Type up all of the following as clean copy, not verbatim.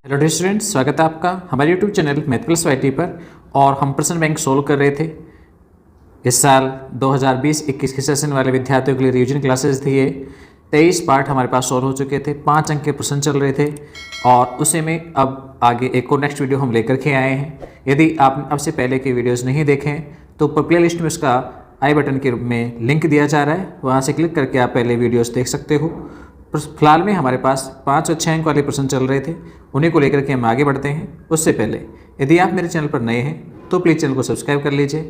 Hello dear students, स्वागत है आपका हमारे YouTube channel math plus YT पर। और हम प्रश्न बैंक सोल्व कर रहे थे। इस साल 2020-21 के सेशन वाले विद्यार्थियों के लिए रिवीजन क्लासेस थी। ये 23 पार्ट हमारे पास सोल्व हो चुके थे, 5 अंक के प्रश्न चल रहे थे और उसी में अब आगे एक और नेक्स्ट वीडियो हम लेकर के आए हैं। यदि आपने अब से पहले के वीडियोज़ नहीं देखे तो ऊपर प्ले लिस्ट में उसका आई बटन के रूप में लिंक दिया जा रहा है, वहाँ से क्लिक करके आप पहले वीडियोज़ देख सकते हो। फिलहाल में हमारे पास 5 और 6 अंक वाले प्रश्न चल रहे थे, उन्हीं को लेकर के हम आगे बढ़ते हैं। उससे पहले यदि आप मेरे चैनल पर नए हैं तो प्लीज़ चैनल को सब्सक्राइब कर लीजिए,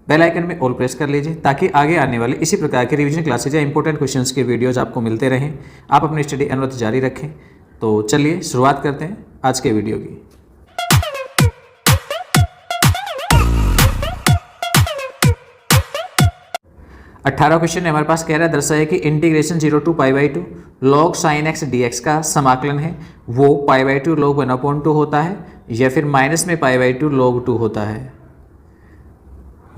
बेल आइकन में ऑल प्रेस कर लीजिए ताकि आगे आने वाले इसी प्रकार के रिवीजन क्लासेज या इंपॉर्टेंट क्वेश्चंस के वीडियोज़ आपको मिलते रहें। आप अपनी स्टडी अनवरत जारी रखें। तो चलिए शुरुआत करते हैं आज के वीडियो की। 18 क्वेश्चन है हमारे पास। कह रहा है दर्शाया कि integration 0 to π/2 log sin x dx का समाकलन है वो π/2 log 1/2 होता है या फिर माइनस में π/2 log 2 होता है।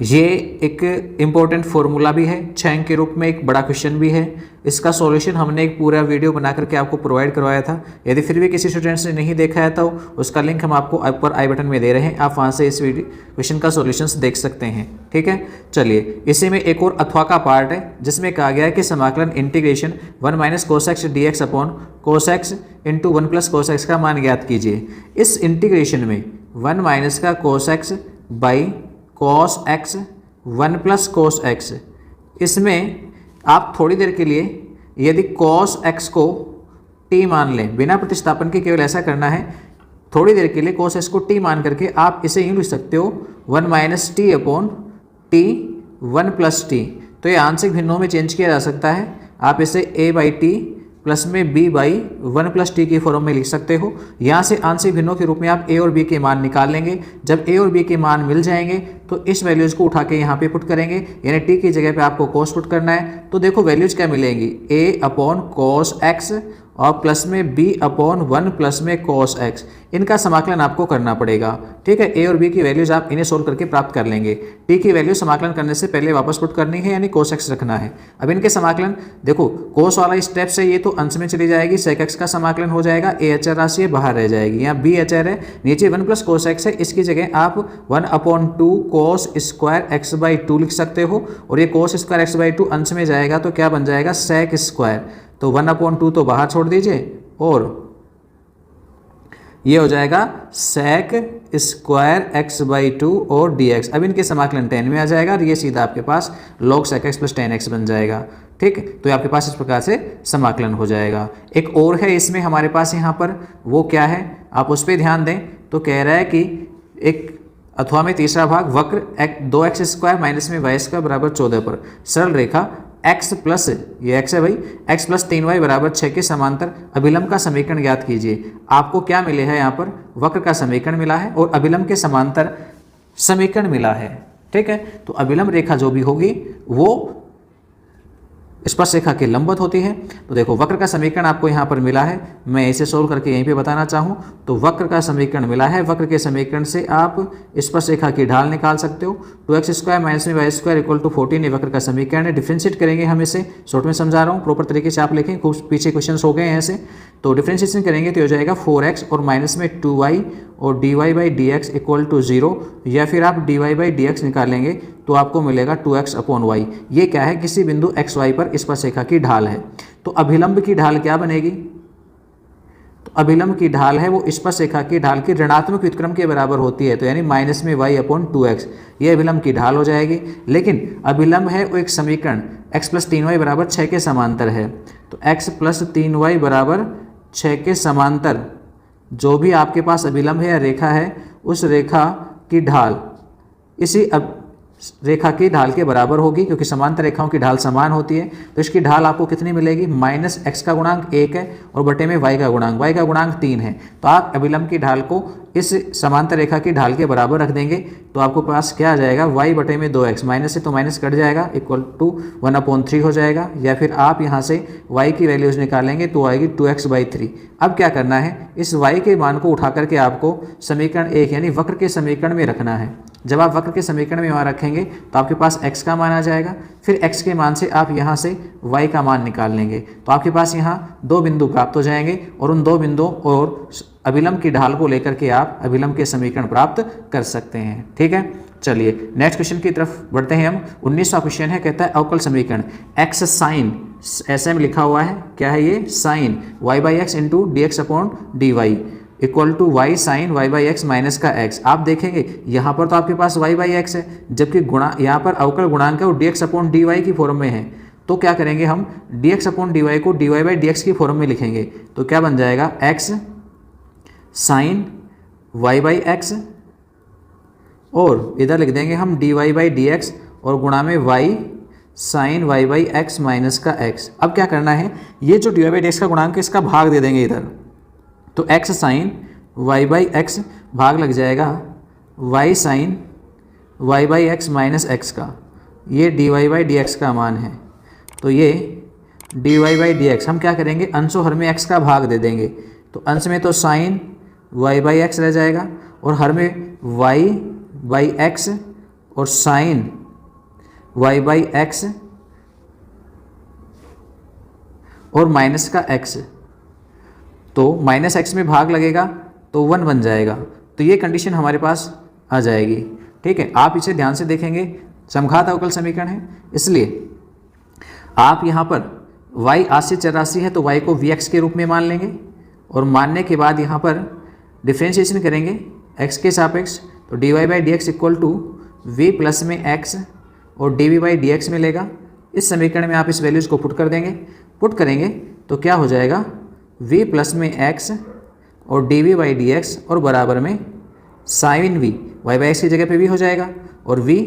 ये एक इम्पोर्टेंट फॉर्मूला भी है, 6 अंक के रूप में एक बड़ा क्वेश्चन भी है। इसका सॉल्यूशन हमने एक पूरा वीडियो बना करके आपको प्रोवाइड करवाया था। यदि फिर भी किसी स्टूडेंट्स ने नहीं देखा है तो उसका लिंक हम आपको ऊपर आई बटन में दे रहे हैं, आप वहाँ से इस क्वेश्चन का सॉल्यूशंस देख सकते हैं। ठीक है, चलिए इसी में एक और अथवा का पार्ट है जिसमें कहा गया है कि समाकलन integration 1 - cos x dx upon cos x into 1 + cos x का मान ज्ञात कीजिए। इस इंटीग्रेशन में 1 - का cos x by cos x 1 + cos x, इसमें आप थोड़ी देर के लिए यदि cos x को t मान लें, बिना प्रतिस्थापन के केवल ऐसा करना है, थोड़ी देर के लिए cos x को t मान करके आप इसे यूँ लिख सकते हो 1 - t अपॉन t 1 + t। तो ये आंशिक भिन्नों में चेंज किया जा सकता है। आप इसे a/t प्लस में b/1 + t की फॉर्म में लिख सकते हो। यहाँ से आंशिक भिन्नों के रूप में आप a और b के मान निकाल लेंगे। जब a और b के मान मिल जाएंगे तो इस वैल्यूज़ को उठा के यहाँ पे पुट करेंगे, यानी t की जगह पे आपको cos पुट करना है। तो देखो वैल्यूज़ क्या मिलेंगी, a/cos x और प्लस में b/1 प्लस में cos x। इनका समाकलन आपको करना पड़ेगा। ठीक है, a और b की वैल्यूज आप इन्हें सोल्व करके प्राप्त कर लेंगे। t की वैल्यू समाकलन करने से पहले वापस पुट करनी है, यानी cos x रखना है। अब इनके समाकलन देखो, cos वाला स्टेप से ये तो अंश में चली जाएगी, sec x का समाकलन हो जाएगा, a अचर राशि है बाहर रह जाएगी, यहाँ b अचर है, नीचे 1 + cos x है, इसकी जगह आप 1/2 cos स्क्वायर x/2 लिख सकते हो और ये cos स्क्वायर x/2 अंश में जाएगा तो क्या बन जाएगा, sec स्क्वायर। तो 1/2 तो बाहर छोड़ दीजिए और ये हो जाएगा sec स्क्वायर x/2 और dx। अब इनके समाकलन 10 में आ जाएगा और ये सीधा आपके पास log sec x + tan x बन जाएगा। ठीक, तो आपके पास इस प्रकार से समाकलन हो जाएगा। एक और है इसमें हमारे पास यहाँ पर, वो क्या है आप उस पर ध्यान दें। तो कह रहा है कि एक अथवा में तीसरा भाग वक्र 2x² माइनस में y² बराबर 14 पर सरल रेखा x प्लस, ये x है भाई, x + 3y बराबर 6 के समांतर अभिलंब का समीकरण ज्ञात कीजिए। आपको क्या मिले है, यहाँ पर वक्र का समीकरण मिला है और अभिलंब के समांतर समीकरण मिला है। ठीक है, तो अभिलंब रेखा जो भी होगी वो स्पर्श रेखा के लंबवत होती है। तो देखो वक्र का समीकरण आपको यहाँ पर मिला है, मैं इसे सोल्व करके यहीं पे बताना चाहूँ तो वक्र का समीकरण मिला है। वक्र के समीकरण से आप स्पर्श रेखा की ढाल निकाल सकते हो। 2x² माइनस में y² = 14 ये वक्र का समीकरण है। डिफ्रेंशिएट करेंगे हम इसे, शॉर्ट में समझा रहा हूँ, प्रॉपर तरीके से आप लिखें, खूब पीछे क्वेश्चन हो गए हैं ऐसे। तो डिफ्रेंशिएशन करेंगे तो हो जाएगा 4x और माइनस में 2y और dy/dx = 0, या फिर आप dy/dx निकालेंगे तो आपको मिलेगा 2x/y। ये क्या है, किसी बिंदु xy पर स्पर्श रेखा की ढाल है। तो अभिलंब की ढाल क्या बनेगी, तो अभिलंब की ढाल है वो स्पर्श रेखा की ढाल के ऋणात्मक व्युत्क्रम के बराबर होती है, तो यानी माइनस में y/2x, ये अभिलंब की ढाल हो जाएगी। लेकिन अभिलंब है वो एक समीकरण x + 3y बराबर 6 के समांतर है। तो x + 3y बराबर 6 के समांतर जो भी आपके पास अभिलंब है या रेखा है, उस रेखा की ढाल इसी रेखा की ढाल के बराबर होगी, क्योंकि समांतर रेखाओं की ढाल समान होती है। तो इसकी ढाल आपको कितनी मिलेगी, -x का गुणांक 1 है और बटे में y का गुणांक 3 है। तो आप अभिलंब की ढाल को इस समांतर रेखा की ढाल के बराबर रख देंगे तो आपको पास क्या आ जाएगा, y बटे में 2x, माइनस से तो माइनस कट जाएगा, = 1/3 हो जाएगा। या फिर आप यहाँ से y की वैल्यूज निकालेंगे तो आएगी 2x/3। अब क्या करना है, इस y के मान को उठा करके आपको समीकरण 1 यानी वक्र के समीकरण में रखना है। जब आप वक्र के समीकरण में वहाँ रखेंगे तो आपके पास x का मान आ जाएगा, फिर x के मान से आप यहाँ से y का मान निकाल लेंगे तो आपके पास यहाँ 2 बिंदु प्राप्त हो जाएंगे और उन 2 बिंदुओं और अभिलंब की ढाल को लेकर के आप अभिलंब के समीकरण प्राप्त कर सकते हैं। ठीक है, चलिए नेक्स्ट क्वेश्चन की तरफ बढ़ते हैं हम। 19वां क्वेश्चन है, कहता है अवकल समीकरण x साइन, ऐसे में लिखा हुआ है, क्या है ये, sine y by x into d x upon d y equal to y sine y by x minus का x। आप देखेंगे यहाँ पर तो आपके पास y बाई एक्स है, जबकि गुणा यहाँ पर अवकल गुणांक है वो d x upon d y की फॉर्म में है। तो क्या करेंगे हम, d x upon d y को d y by d x की फॉर्म में लिखेंगे। तो क्या बन जाएगा, x sine y by x, और इधर लिख देंगे हम d y by d x और गुणा में y sine y by x minus का x। अब क्या करना है, ये जो d y by d x का गुणांक है इसका भाग दे देंगे इधर। तो x sine y by x भाग लग जाएगा y sine y by x minus x का, ये d y by d x का मान है। तो ये d y by d x हम क्या करेंगे, अंशों हर में x का भाग दे देंगे। तो अंश में तो साइन y बाई एक्स रह जाएगा और हर में y बाई एक्स और साइन y बाई एक्स और माइनस का x। तो माइनस एक्स में भाग लगेगा तो 1 बन जाएगा। तो ये कंडीशन हमारे पास आ जाएगी। ठीक है, आप इसे ध्यान से देखेंगे, समघात अवकल समीकरण है, इसलिए आप यहाँ पर y आश्रित चर राशि है तो y को vx के रूप में मान लेंगे, और मानने के बाद यहाँ पर डिफ्रेंशिएशन करेंगे x के सापेक्ष। तो d y by d x equal to v plus में x और d v by d x में लेगा। इस समीकरण में आप इस वैल्यूज़ को पुट कर देंगे, पुट करेंगे तो क्या हो जाएगा, v प्लस में x और d v by d x और बराबर में sine v, y by x की जगह पे v हो जाएगा और v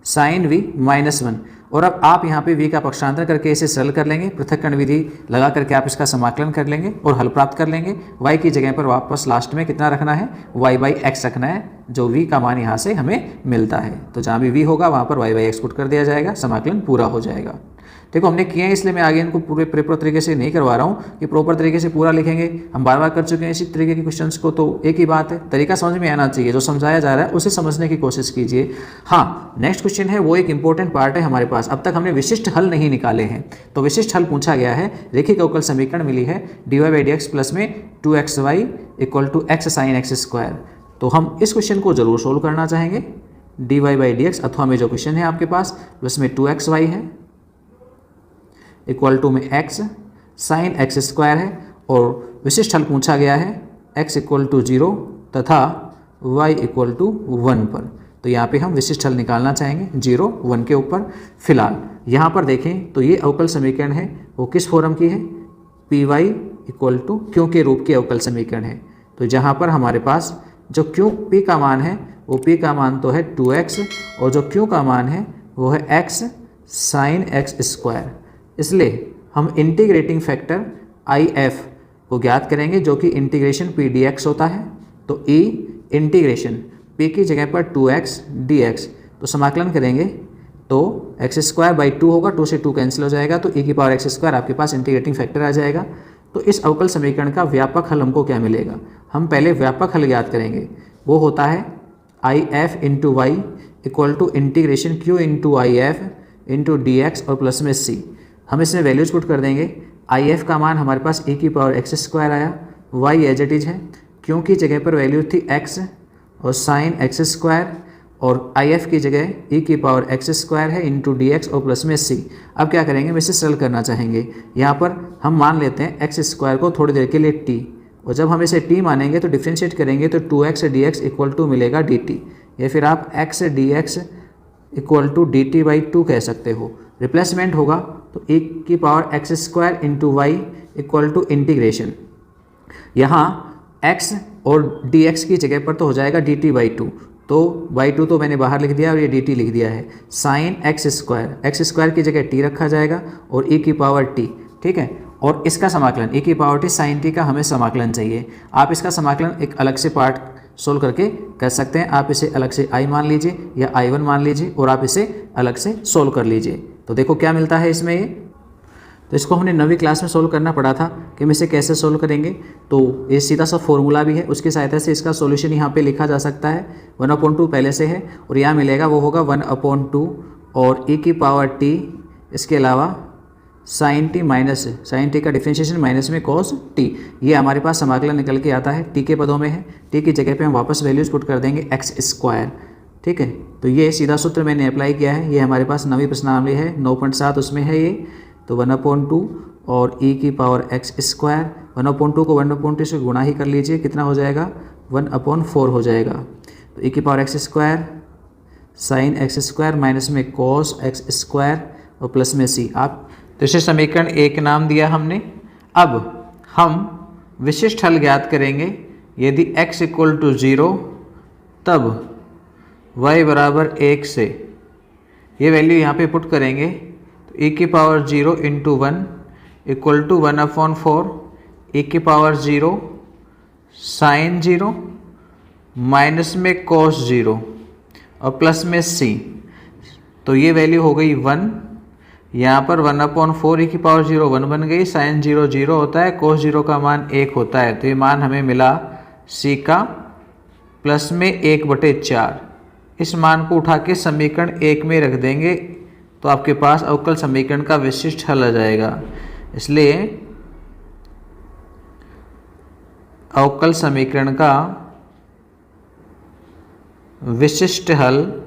साइन v माइनस 1। और अब आप यहाँ पे v का पक्षांतर करके इसे सरल कर लेंगे, पृथक्करण विधि लगा करके आप इसका समाकलन कर लेंगे और हल प्राप्त कर लेंगे। y की जगह पर वापस लास्ट में कितना रखना है, y बाई एक्स रखना है, जो v का मान यहाँ से हमें मिलता है। तो जहाँ भी v होगा वहाँ पर y बाई एक्स पुट कर दिया जाएगा, समाकलन पूरा हो जाएगा। देखो हमने किए हैं, इसलिए मैं आगे इनको पूरे प्रॉपर तरीके से नहीं करवा रहा हूँ कि प्रॉपर तरीके से पूरा लिखेंगे, हम बार बार कर चुके हैं इसी तरीके के क्वेश्चंस को। तो एक ही बात है, तरीका समझ में आना चाहिए, जो समझाया जा रहा है उसे समझने की कोशिश कीजिए। हाँ, नेक्स्ट क्वेश्चन है वो एक इंपॉर्टेंट पार्ट है हमारे पास। अब तक हमने विशिष्ट हल नहीं निकाले हैं, तो विशिष्ट हल पूछा गया है। रेखिक अवकल समीकरण मिली है d y by d x plus में 2xy equal to x sine x square. तो हम इस क्वेश्चन को जरूर सोल्व करना चाहेंगे। D y by d x अथवा में जो क्वेश्चन है आपके पास प्लस में 2xy है इक्वल टू में x साइन एक्स स्क्वायर है, और विशिष्ट हल पूछा गया है x इक्वल टू 0 तथा y इक्वल टू 1 पर। तो यहाँ पे हम विशिष्ट हल निकालना चाहेंगे 0 1 के ऊपर। फिलहाल यहाँ पर देखें तो ये अवकल समीकरण है वो किस फॉर्म की है, पी वाई इक्वल टू क्यों के रूप की अवकल समीकरण है। तो जहाँ पर हमारे पास जो क्यों p का मान है वो p का मान तो है 2x और जो q का मान है वो है x साइन एक्स स्क्वायर। इसलिए हम इंटीग्रेटिंग फैक्टर IF को ज्ञात करेंगे जो कि इंटीग्रेशन पी डी एक्स होता है। तो E इंटीग्रेशन P की जगह पर 2x dx, तो समाकलन करेंगे तो एक्स स्क्वायर बाई 2 होगा, 2 से 2 कैंसिल हो जाएगा, तो e की पावर एक्स स्क्वायर आपके पास इंटीग्रेटिंग फैक्टर आ जाएगा। तो इस अवकल समीकरण का व्यापक हल हमको क्या मिलेगा, हम पहले व्यापक हल ज्ञात करेंगे, वो होता है IF into y equal to integration Q into IF into d x और प्लस में C। हम इसमें वैल्यूज पुट कर देंगे। IF का मान हमारे पास e की पावर एक्स स्क्वायर आया, y एज इट इज है, क्यों की जगह पर वैल्यू थी x और साइन एक्स स्क्वायर, और IF की जगह e की पावर एक्स स्क्वायर है इंटू डी एक्स और प्लस में C। अब क्या करेंगे, हम इसे सरल करना चाहेंगे। यहाँ पर हम मान लेते हैं एक्स स्क्वायर को थोड़ी देर के लिए t, और जब हम इसे t मानेंगे तो डिफ्रेंशिएट करेंगे तो 2x dx इक्वल टू मिलेगा dt, या फिर आप x dx equal to dt by 2 कह सकते हो। रिप्लेसमेंट होगा तो e की power x square into y equal to integration, यहाँ x और dx की जगह पर तो हो जाएगा dt बाई 2, तो बाई 2 तो मैंने बाहर लिख दिया और ये dt लिख दिया है। साइन एक्स स्क्वायर की जगह t रखा जाएगा और e की पावर t, ठीक है। और इसका समाकलन e की पावर t साइन t का हमें समाकलन चाहिए। आप इसका समाकलन एक अलग से पार्ट सोल्व करके कर सकते हैं। आप इसे अलग से i मान लीजिए या i1 मान लीजिए और आप इसे अलग से सोल्व कर लीजिए। तो देखो क्या मिलता है इसमें ये, तो इसको हमने 9वीं क्लास में सोल्व करना पड़ा था कि हम इसे कैसे सोल्व करेंगे। तो ये सीधा सा फॉर्मूला भी है, उसकी सहायता से इसका सॉल्यूशन यहाँ पे लिखा जा सकता है। 1/2 पहले से है और यहाँ मिलेगा वो होगा 1/2 और e की पावर t, इसके अलावा sine t minus sine t का डिफरेंशिएशन माइनस में कॉस टी, ये हमारे पास समाकलन निकल के आता है, टी के पदों में है। टी की जगह पे हम वापस वैल्यूज पुट कर देंगे एक्स स्क्वायर, ठीक है। तो ये सीधा सूत्र मैंने अप्लाई किया है, ये हमारे पास 9वीं प्रश्नावली है, 9.7 उसमें है ये। तो 1/2 और e की पावर एक्स स्क्वायर, 1/2 को 1/2 से गुणा ही कर लीजिए, कितना हो जाएगा 1/4 हो जाएगा। तो e की power x square sine x square minus में कॉस एक्स स्क्वायर और प्लस में c। आप तो इसे समीकरण 1 नाम दिया हमने। अब हम विशिष्ट हल ज्ञात करेंगे। यदि x = 0 तब y बराबर 1 से ये वैल्यू यहाँ पे पुट करेंगे। तो e की पावर 0 × 1 = 1/4 e की पावर 0 साइन 0 माइनस में कॉस 0 और प्लस में c। तो ये वैल्यू हो गई 1। यहाँ पर 1/4 e की पावर 0 1 बन गई, साइन 0 0 होता है, कोस 0 का मान 1 होता है। तो ये मान हमें मिला c का प्लस में 1/4। इस मान को उठा के समीकरण 1 में रख देंगे तो आपके पास अवकल समीकरण का विशिष्ट हल आ जाएगा। इसलिए अवकल समीकरण का विशिष्ट हल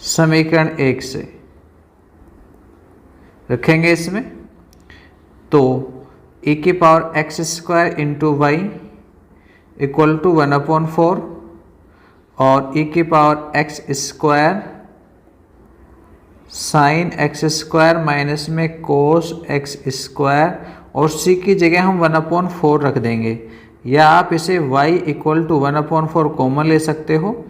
समीकरण 1 से रखेंगे इसमें। तो e की पावर एक्स स्क्वायर × y = 1/4 और e की power x square sine x square minus में कोस एक्स स्क्वायर और c की जगह हम 1/4 रख देंगे, या आप इसे y = 1/4 कॉमन ले सकते हो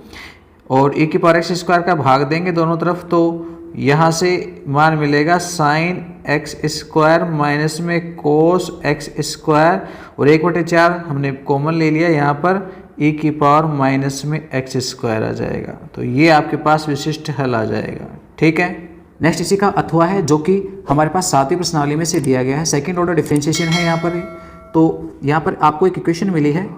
और e की पावर एक्स स्क्वायर का भाग देंगे दोनों तरफ। तो यहाँ से मान मिलेगा साइन एक्स स्क्वायर माइनस में कोस एक्स स्क्वायर और 1/4 हमने कॉमन ले लिया, यहाँ पर e की पावर माइनस में एक्स स्क्वायर आ जाएगा। तो ये आपके पास विशिष्ट हल आ जाएगा, ठीक है। नेक्स्ट इसी का अथवा है जो कि हमारे पास 7वीं प्रश्नावली में से दिया गया है। सेकंड ऑर्डर डिफरेंशिएशन है यहाँ पर। तो यहाँ पर आपको एक इक्वेशन मिली है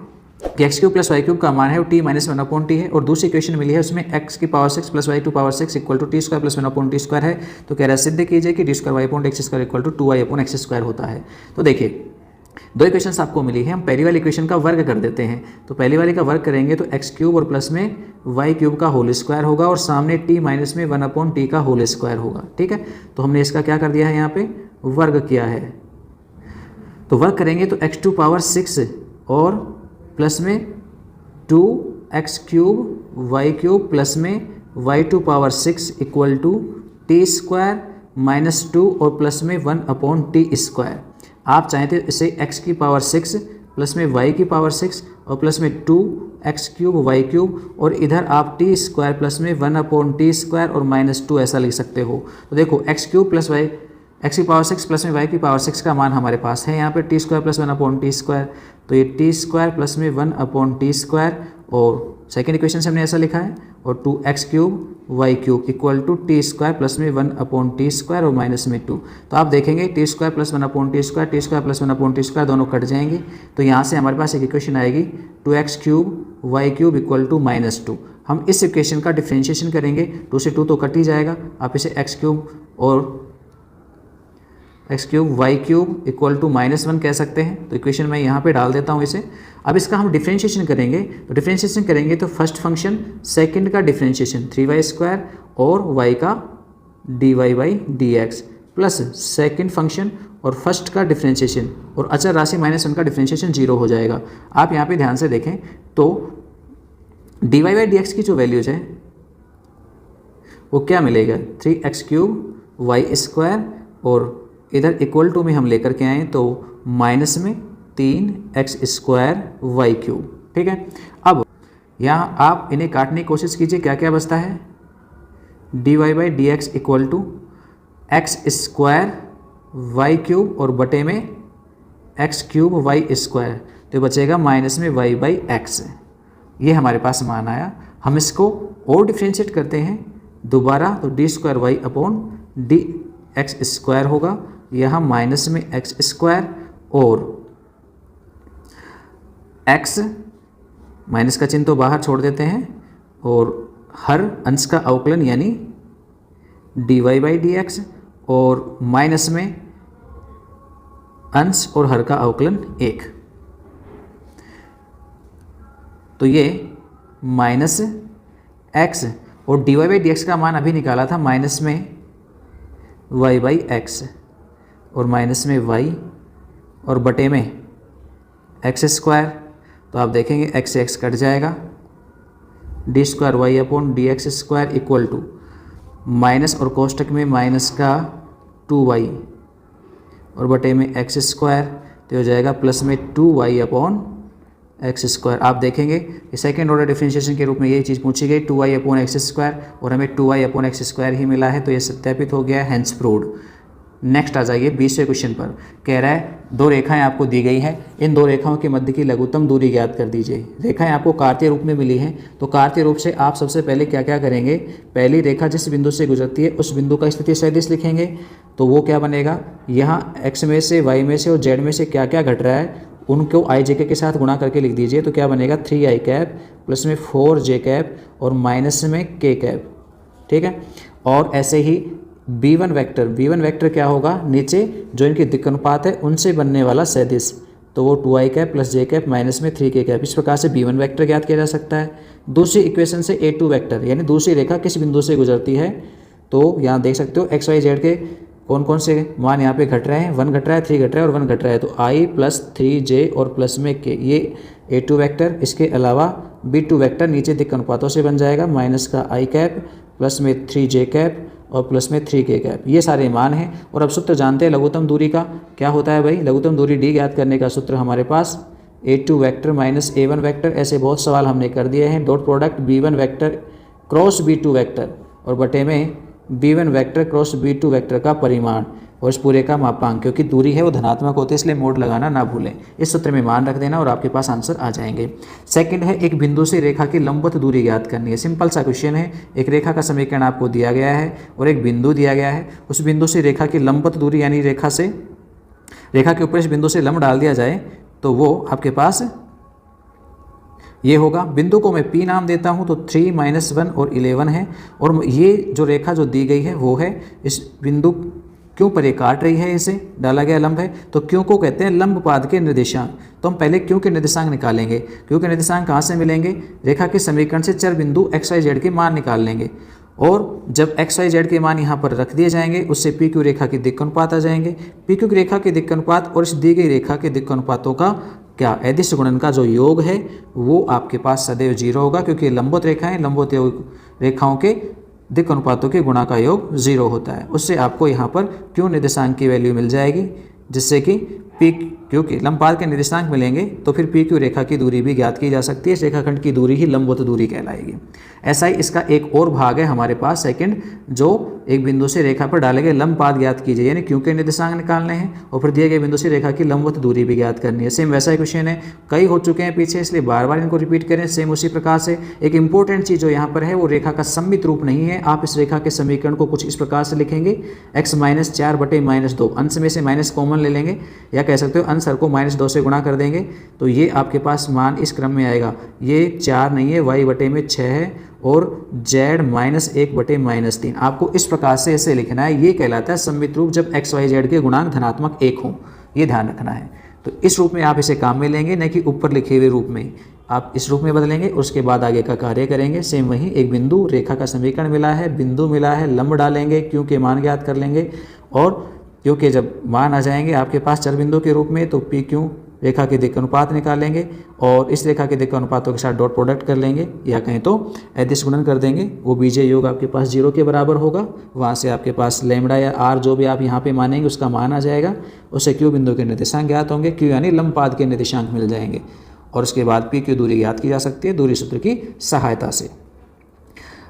कि x³ + y³ का मान है वो t - 1/t है, और दूसरी इक्वेशन मिली है उसमें x की power 6 + y² power 6 = t² + 1/t² है। तो कह रहा है सिद्ध कीजिए कि d² y/x² = 2y/x² होता है। तो देखिए दो इक्वेशंस आपको मिली है, हम पहली वाली इक्वेशन का वर्ग कर देते हैं। तो पहली वाली का वर्ग करेंगे तो x³ और प्लस में y³ का होल स्क्वायर होगा और सामने t माइनस में 1/t का होल स्क्वायर होगा, ठीक है। तो हमने इसका क्या कर दिया है, यहाँ पे वर्ग किया है। तो वर्ग करेंगे तो x² पावर 6 और प्लस में 2x³ y³ प्लस में y² पावर 6 = t² - 2 और प्लस में 1/t²। आप चाहें तो इसे x की पावर 6 प्लस में y की पावर 6 और प्लस में 2x³ y³ और इधर आप t² प्लस में 1/t² और -2 ऐसा लिख सकते हो। तो देखो x³ प्लस y x की पावर 6 प्लस में y की पावर 6 का मान हमारे पास है यहाँ पे t² प्लस 1/t²। तो ये t² प्लस में 1/t² और सेकेंड इक्वेशन से हमने ऐसा लिखा है, और 2x³ y³ = t² प्लस में 1/t² और माइनस में 2। तो आप देखेंगे t² plus 1/t², t² plus 1/t² दोनों कट जाएंगे। तो यहाँ से हमारे पास एक इक्वेशन आएगी 2x³ y³ = -2। हम इस इक्वेशन का डिफरेंशिएशन करेंगे, 2 से 2 तो कट ही जाएगा। आप इसे x³ और x³ y³ = -1 कह सकते हैं। तो इक्वेशन मैं यहाँ पे डाल देता हूँ इसे। अब इसका हम डिफरेंशिएशन करेंगे, तो डिफरेंशिएशन करेंगे तो फर्स्ट फंक्शन सेकंड का डिफरेंशिएशन 3y² और y का dy/dx प्लस सेकंड फंक्शन और फर्स्ट का डिफरेंशिएशन और अचर राशि -1 का डिफरेंशिएशन 0 हो जाएगा। आप यहाँ पे ध्यान से देखें तो dy/dx की जो वैल्यूज है वो क्या मिलेगा, 3x³ y² और इधर इक्वल टू में हम लेकर के आए तो माइनस में 3x² y³, ठीक है। अब यहाँ आप इन्हें काटने की कोशिश कीजिए, क्या क्या बचता है, dy/dx = x² y³ और बटे में x³ y²। तो बचेगा माइनस में y/x। ये हमारे पास मान आया। हम इसको और डिफ्रेंशिएट करते हैं दोबारा, तो d²y/dx² होगा, यहाँ माइनस में x² और x माइनस का चिन्ह तो बाहर छोड़ देते हैं और हर अंश का अवकलन यानी dy/dx और माइनस में अंश और हर का अवकलन 1। तो ये माइनस x और dy/dx का मान अभी निकाला था माइनस में y/x और माइनस में y और बटे में x²। तो आप देखेंगे x से x कट जाएगा, d²y/dx² इक्वल टू माइनस और कोष्टक में माइनस का 2y और बटे में x²। तो हो जाएगा प्लस में 2y/x²। आप देखेंगे कि सेकेंड ऑर्डर डिफरेंशिएशन के रूप में यही चीज़ पूछी गई 2y/x² और हमें 2y/x² ही मिला है, तो ये सत्यापित हो गया, हेंस प्रूव्ड। नेक्स्ट आ जाइए 20वें क्वेश्चन पर। कह रहा है दो रेखाएं आपको दी गई हैं, इन दो रेखाओं के मध्य की लघुत्तम दूरी ज्ञात कर दीजिए। रेखाएं आपको कार्तीय रूप में मिली हैं, तो कार्तीय रूप से आप सबसे पहले क्या क्या करेंगे, पहली रेखा जिस बिंदु से गुजरती है उस बिंदु का स्थिति सदिश लिखेंगे। तो वो क्या बनेगा, यहाँ x में से y में से और z में से क्या क्या घट रहा है उनको i j के साथ गुणा करके लिख दीजिए। तो क्या बनेगा 3i कैप प्लस में 4j कैप और माइनस में k कैप, ठीक है। और ऐसे ही b1 वेक्टर क्या होगा, नीचे जो इनकी दिक् अनुपात है उनसे बनने वाला सदिश, तो वो 2i cap plus j cap minus में 3k कैप। इस प्रकार से b1 वेक्टर ज्ञात किया जा सकता है। दूसरी इक्वेशन से a2 वेक्टर यानी दूसरी रेखा किस बिंदु से गुजरती है, तो यहाँ देख सकते हो x y z के कौन कौन से मान यहाँ पे घट रहे हैं, 1 घट रहा है, 3 घट रहा है और 1 घट रहा है। तो i प्लस 3j और प्लस में k, ये a2 वेक्टर। इसके अलावा b2 वेक्टर नीचे दिक् अनुपातों से बन जाएगा, माइनस का i कैप प्लस में 3j कैप और प्लस में 3k कैप। ये सारे मान हैं। और अब सूत्र जानते हैं लघुत्तम दूरी का क्या होता है भाई, लघुत्तम दूरी d ज्ञात करने का सूत्र हमारे पास a2 vector minus a1 vector. ऐसे बहुत सवाल हमने कर दिए हैं। Dot product b1 vector cross b2 vector और बटे में b1 vector cross b2 vector का परिमाण और इस पूरे का मापांक, क्योंकि दूरी है वो धनात्मक होती है इसलिए मोड लगाना ना भूलें। इस सूत्र में मान रख देना और आपके पास आंसर आ जाएंगे। सेकंड है एक बिंदु से रेखा की लंबवत दूरी ज्ञात करनी है। सिंपल सा क्वेश्चन है, एक रेखा का समीकरण आपको दिया गया है और एक बिंदु दिया गया है, उस बिंदु से रेखा की लंबवत दूरी यानी रेखा के ऊपर इस बिंदु से लंब डाल दिया जाए तो वो आपके पास ये होगा। बिंदु को मैं P नाम देता हूँ, तो 3 - 1 और 11 है। और ये जो रेखा जो दी गई है वो है इस बिंदु क्यों पर ये काट रही है, इसे डाला गया लंब है। तो क्यों को कहते हैं लंब पाद के निर्देशांक। तो हम पहले क्यों के निर्देशांक निकालेंगे। क्यों के निर्देशांक कहाँ से मिलेंगे, रेखा के समीकरण से चर बिंदु x y z के मान निकाल लेंगे और जब x y z के मान यहाँ पर रख दिए जाएंगे उससे पी क्यू रेखा के दिक् अनुपात आ जाएंगे। पी क्यू रेखा के दिक् अनुपात और इस दी गई रेखा के दिक् अनुपातों का क्या अदिश गुणन का जो योग है वो आपके पास सदैव 0 होगा, क्योंकि लंबवत रेखाएं लंबवत रेखाओं के दिक् अनुपातों के गुणा का योग 0 होता है। उससे आपको यहाँ पर क्यों निर्देशांक की वैल्यू मिल जाएगी, जिससे कि पी क्योंकि लंबपाद के निर्देशांक मिलेंगे तो फिर पी क्यू रेखा की दूरी भी ज्ञात की जा सकती है। इस रेखाखंड की दूरी ही लंबवत दूरी कहलाएगी। ऐसा ही इसका एक और भाग है हमारे पास सेकंड, जो एक बिंदु से रेखा पर डाले गए लंबपाद ज्ञात कीजिए, यानी क्यों के निर्देशांक निकालने हैं और फिर दिए गए बिंदु से रेखा की लंबवत दूरी भी ज्ञात करनी है। सेम वैसा ही क्वेश्चन है, कई हो चुके हैं पीछे इसलिए बार बार इनको रिपीट करें। सेम उसी प्रकार से एक इंपॉर्टेंट चीज़ जो यहाँ पर है वो रेखा का सममित रूप नहीं है। आप इस रेखा के समीकरण को कुछ इस प्रकार से लिखेंगे x - 4 बटे -2, अंश में से माइनस कॉमन ले लेंगे या कह सकते हो अंश हर को -2 से गुणा कर देंगे तो ये आपके पास मान इस क्रम में आएगा। ये 4 नहीं है, y बटे में 6 है और z -1 बटे -3। आपको इस प्रकार से ऐसे लिखना है। ये कहलाता है सममित रूप जब x y z के गुणांक धनात्मक 1 हों, ये ध्यान रखना है। तो इस रूप में आप इसे काम में लेंगे, न कि ऊपर लिखे हुए रूप में। आप इस रूप में बदलेंगे और उसके बाद आगे का कार्य करेंगे। सेम वही एक बिंदु रेखा का समीकरण मिला है, बिंदु मिला है, लंब डालेंगे, क्योंकि मान ज्ञात कर लेंगे और क्योंकि जब मान आ जाएंगे आपके पास चर बिंदु के रूप में तो पी क्यू रेखा के दिक् अनुपात निकालेंगे और इस रेखा के दिक् अनुपातों के साथ डॉट प्रोडक्ट कर लेंगे या कहें तो अदिश गुणन कर देंगे। वो बीजीय योग आपके पास 0 के बराबर होगा। वहाँ से आपके पास लैम्बडा या आर जो भी आप यहाँ पे मानेंगे उसका मान आ जाएगा। उससे क्यू बिंदु के निर्देशांक ज्ञात होंगे, क्यू यानी लंबपाद के निर्देशांक मिल जाएंगे और उसके बाद पी क्यू दूरी ज्ञात की जा सकती है दूरी सूत्र की सहायता से।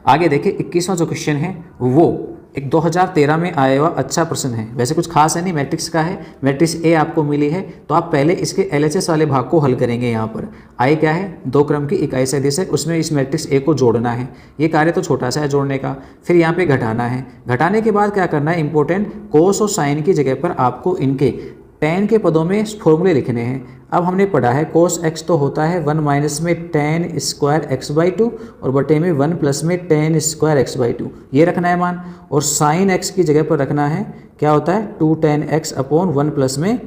आगे देखिए 21वां जो क्वेश्चन है वो एक 2013 में आया हुआ अच्छा प्रश्न है। वैसे कुछ खास है नहीं, मैट्रिक्स का है। मैट्रिक्स ए आपको मिली है तो आप पहले इसके LHS वाले भाग को हल करेंगे। यहाँ पर आई क्या है, 2 क्रम की इकाई सदिश है, उसमें इस मैट्रिक्स ए को जोड़ना है। ये कार्य तो छोटा सा है जोड़ने का। फिर यहाँ पे घटाना है। घटाने के बाद क्या करना है, इंपॉर्टेंट कोस और साइन की जगह पर आपको इनके tan के पदों में फॉर्मूले लिखने हैं। अब हमने पढ़ा है cos x तो होता है 1 माइनस में tan स्क्वायर एक्स बाई 2 और बटे में 1 प्लस में tan स्क्वायर एक्स बाई 2, ये रखना है मान। और sin x की जगह पर रखना है क्या होता है 2 tan x अपॉन 1 प्लस में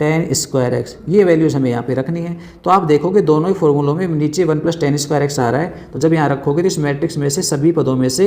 tan स्क्वायर एक्स, ये वैल्यूज़ हमें यहाँ पे रखनी है। तो आप देखोगे दोनों ही फॉर्मूलों में नीचे 1 प्लस tan स्क्वायर एक्स आ रहा है, तो जब यहाँ रखोगे तो इस मैट्रिक्स में से सभी पदों में से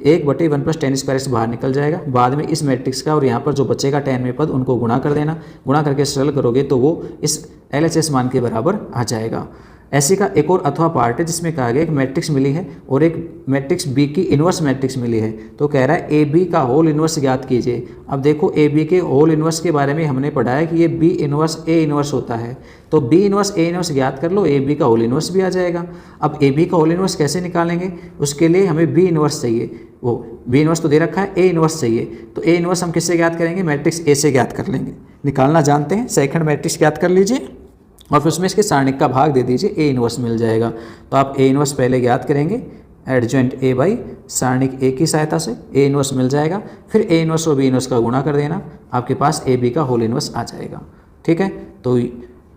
1/1 प्लस tan स्क्वायर एक्स बाहर निकल जाएगा। बाद में इस मैट्रिक्स का और यहाँ पर जो बचेगा tan में पद उनको गुणा कर देना, गुणा करके सरल करोगे तो वो इस LHS मान के बराबर आ जाएगा। ऐसे का एक और अथवा पार्ट है जिसमें कहा गया एक मैट्रिक्स मिली है और एक मैट्रिक्स बी की इन्वर्स मैट्रिक्स मिली है, तो कह रहा है ए बी का होल इन्वर्स ज्ञात कीजिए। अब देखो ए बी के होल इन्वर्स के बारे में हमने पढ़ा है कि ये बी इन्वर्स ए इन्वर्स होता है, तो बी इन्वर्स ए इन्वर्स ज्ञात कर लो, ए बी का होल इन्वर्स भी आ जाएगा। अब ए बी का होल इन्वर्स कैसे निकालेंगे, उसके लिए हमें बी इन्वर्स चाहिए, वो बी इन्वर्स तो दे रखा है, ए इन्वर्स चाहिए, तो ए इन्वर्स हम किससे ज्ञात करेंगे, मैट्रिक्स ए से ज्ञात कर लेंगे। निकालना जानते हैं, सेकंड मैट्रिक्स ज्ञात कर लीजिए और फिर उसमें इसके सारणिक का भाग दे दीजिए, ए इन्वर्स मिल जाएगा। तो आप ए इन्वर्स पहले ज्ञात करेंगे एडजॉइंट ए बाई सारणिक ए की सहायता से, ए इन्वर्स मिल जाएगा। फिर ए इन्वर्स और बी इन्वर्स का गुणा कर देना, आपके पास ए बी का होल इन्वर्स आ जाएगा। ठीक है, तो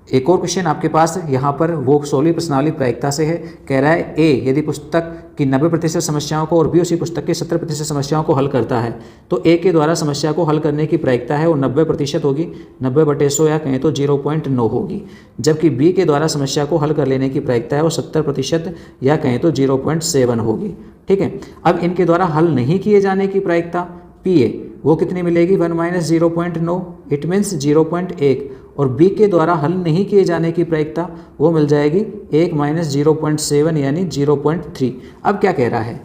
एक और क्वेश्चन आपके पास है यहाँ पर, वो सोलह प्रश्नावली प्रायिकता से है। कह रहा है ए यदि पुस्तक की 90% समस्याओं को और बी उसी पुस्तक की 70% समस्याओं को हल करता है तो ए के द्वारा समस्या को हल करने की प्रायिकता है वो 90% होगी, 90/100 या कहें तो 0.9 होगी। जबकि बी के द्वारा समस्या को हल कर लेने की प्रायिकता है वो 70% या कहें तो 0.7 होगी। ठीक है, अब इनके द्वारा हल नहीं किए जाने की प्रायिकता पी ए वो कितनी मिलेगी, 1 माइनस 0.9 इट मीन्स 0.1, और बी के द्वारा हल नहीं किए जाने की प्रायिकता वो मिल जाएगी 1 माइनस 0.7 यानी 0.3। अब क्या कह रहा है,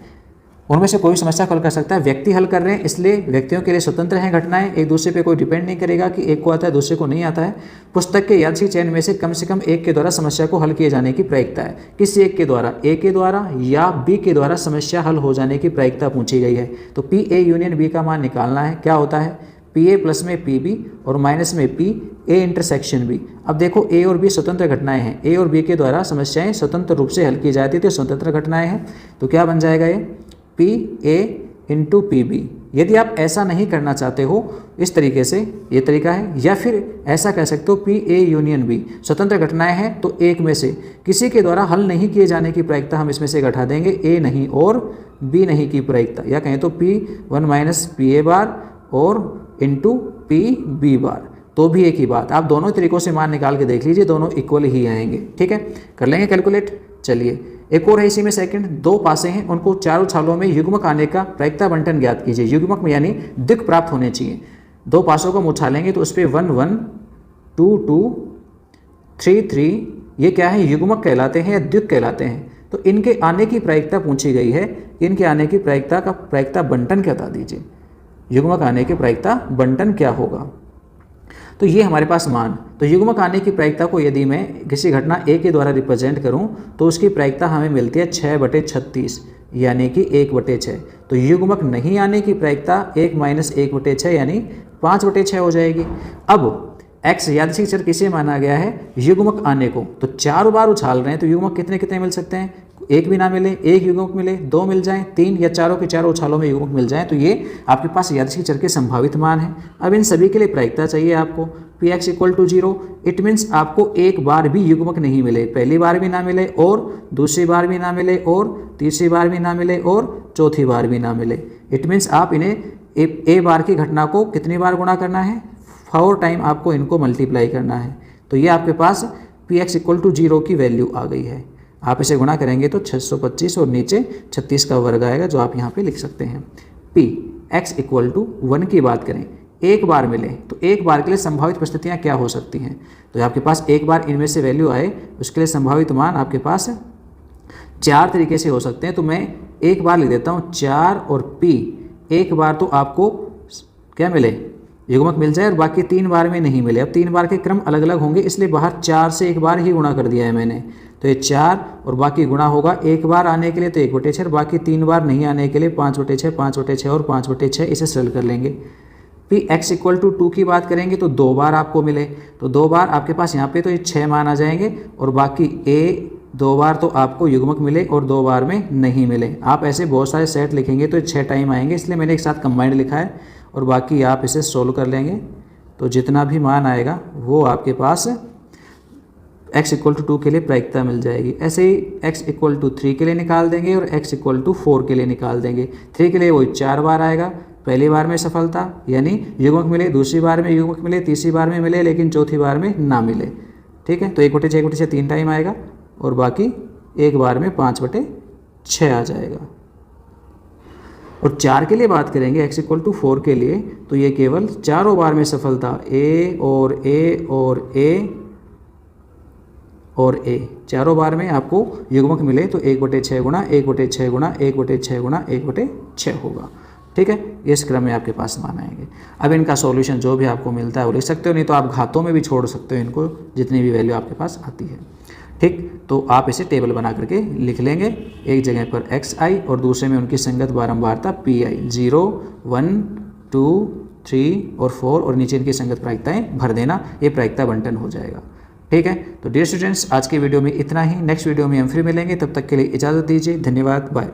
उनमें से कोई समस्या हल कर सकता है, व्यक्ति हल कर रहे हैं इसलिए व्यक्तियों के लिए स्वतंत्र हैं घटनाएं, एक दूसरे पे कोई डिपेंड नहीं करेगा कि एक को आता है दूसरे को नहीं आता है। पुस्तक के यादृच्छिक चयन में से कम एक के द्वारा समस्या को हल किए जाने की प्रायिकता है, किसी एक के द्वारा, ए के द्वारा या बी के द्वारा समस्या हल हो जाने की प्रायिकता पूछी गई है। तो पी ए यूनियन बी का मान निकालना है, क्या होता है पी ए प्लस में पी बी और माइनस में पी ए इंटरसेक्शन बी। अब देखो ए और बी स्वतंत्र घटनाएं हैं, ए और बी के द्वारा समस्याएं स्वतंत्र रूप से हल की जाती थी, स्वतंत्र घटनाएं हैं, तो क्या बन जाएगा ये P A into P B. यदि आप ऐसा नहीं करना चाहते हो इस तरीके से, ये तरीका है, या फिर ऐसा कह सकते हो पी ए यूनियन बी, स्वतंत्र घटनाएं हैं तो एक में से किसी के द्वारा हल नहीं किए जाने की प्रायिकता हम इसमें से घटा देंगे, ए नहीं और बी नहीं की प्रायिकता, या कहें तो पी 1 माइनस पी ए बार और इंटू पी बी बार, तो भी एक ही बात। आप दोनों तरीकों से मान निकाल के देख लीजिए, दोनों इक्वल ही आएंगे। ठीक है, कर लेंगे कैलकुलेट। चलिए एक और है इसी में सेकंड, दो पासे हैं उनको चारों छालों में युग्मक आने का प्रायिकता बंटन ज्ञात कीजिए। युग्मक में यानी दिक् प्राप्त होने चाहिए, दो पासों को हम उछालेंगे तो उस पर 1 1 2 2 3 3 ये क्या है, युग्मक कहलाते हैं या द्विक कहलाते हैं। तो इनके आने की प्रायिकता पूछी गई है, इनके आने की प्रायिकता बंटन क्या बता दीजिए, युग्मक आने की प्रायिकता बंटन क्या होगा। तो ये हमारे पास मान, तो युग्मक आने की प्रायिकता को यदि मैं किसी घटना ए के द्वारा रिप्रेजेंट करूं तो उसकी प्रायिकता हमें मिलती है 6/36 यानी कि 1/6। तो युग्मक नहीं आने की प्रायिकता 1 माइनस 1/6 यानी 5/6 हो जाएगी। अब x यादृच्छिक चर किसे माना गया है, युग्मक आने को, तो 4 बार उछाल रहे हैं तो युग्मक कितने कितने मिल सकते हैं, एक भी ना मिले, एक युग्मक मिले, 2 मिल जाएं, 3 या चारों के चारों उछालों में युग्मक मिल जाएं, तो ये आपके पास यादृच्छिक चर के संभावित मान है। अब इन सभी के लिए प्रायिकता चाहिए आपको, Px = 0, इट मीन्स आपको एक बार भी युग्मक नहीं मिले, पहली बार भी ना मिले और दूसरी बार भी ना मिले और तीसरी बार भी ना मिले और चौथी बार भी ना मिले। इट मीन्स आप इन्हें ए बार की घटना को कितनी बार गुणा करना है, 4 टाइम आपको इनको मल्टीप्लाई करना है। तो ये आपके पास Px = 0 की वैल्यू आ गई है। आप इसे गुणा करेंगे तो 625 और नीचे 36 का वर्ग आएगा जो आप यहाँ पे लिख सकते हैं। Px = 1 की बात करें, एक बार मिले तो एक बार के लिए संभावित परिस्थितियाँ क्या हो सकती हैं, तो आपके पास एक बार इनमें से वैल्यू आए उसके लिए संभावित मान आपके पास 4 तरीके से हो सकते हैं। तो मैं एक बार लिख देता हूँ 4 और P, एक बार तो आपको क्या मिले, युग्मक मिल जाए और बाकी 3 बार में नहीं मिले। अब 3 बार के क्रम अलग अलग होंगे इसलिए बाहर 4 से एक बार ही गुणा कर दिया है मैंने, तो ये 4 और बाकी गुणा होगा एक बार आने के लिए तो 1/6, बाकी 3 बार नहीं आने के लिए 5/6, 5/6 और 5/6, इसे सरल कर लेंगे। Px = 2 की बात करेंगे तो 2 बार आपको मिले, तो 2 बार आपके पास यहाँ पे तो ये 6 मान आ जाएंगे और बाकी A 2 बार तो आपको युग्मक मिले और 2 बार में नहीं मिले। आप ऐसे बहुत सारे सेट लिखेंगे तो 6 टाइम आएंगे, इसलिए मैंने एक साथ कंबाइंड लिखा है और बाकी आप इसे सोल्व कर लेंगे तो जितना भी मान आएगा वो आपके पास x इक्वल टू 2 के लिए प्रायिकता मिल जाएगी। ऐसे ही x इक्वल टू 3 के लिए निकाल देंगे और x इक्वल टू 4 के लिए निकाल देंगे। 3 के लिए वही 4 बार आएगा, पहली बार में सफलता यानी युग्मक मिले, दूसरी बार में युग्मक मिले, तीसरी बार में मिले लेकिन चौथी बार में ना मिले। ठीक है, तो 1/6 3 टाइम आएगा और बाकी एक बार में 5/6 आ जाएगा। और 4 के लिए बात करेंगे x इक्वल टू 4 के लिए, तो ये केवल चारों बार में सफलता a और a और a और a, चारों बार में आपको युग्मक मिले तो 1/6 गुणा 1/6 गुणा 1/6 गुणा 1/6 होगा। ठीक है, इस क्रम में आपके पास मान आएंगे। अब इनका सॉल्यूशन जो भी आपको मिलता है वो लिख सकते हो, नहीं तो आप घातों में भी छोड़ सकते हो इनको, जितनी भी वैल्यू आपके पास आती है। ठीक, तो आप इसे टेबल बना करके लिख लेंगे, एक जगह पर xi और दूसरे में उनकी संगत बारंबारता pi, 0 1 2 3 और 4 और नीचे इनकी संगत प्रायिकताएं भर देना, ये प्रायिकता बंटन हो जाएगा। ठीक है, तो डियर स्टूडेंट्स आज की वीडियो में इतना ही। नेक्स्ट वीडियो में हम फिर मिलेंगे, तब तक के लिए इजाज़त दीजिए। धन्यवाद, बाय।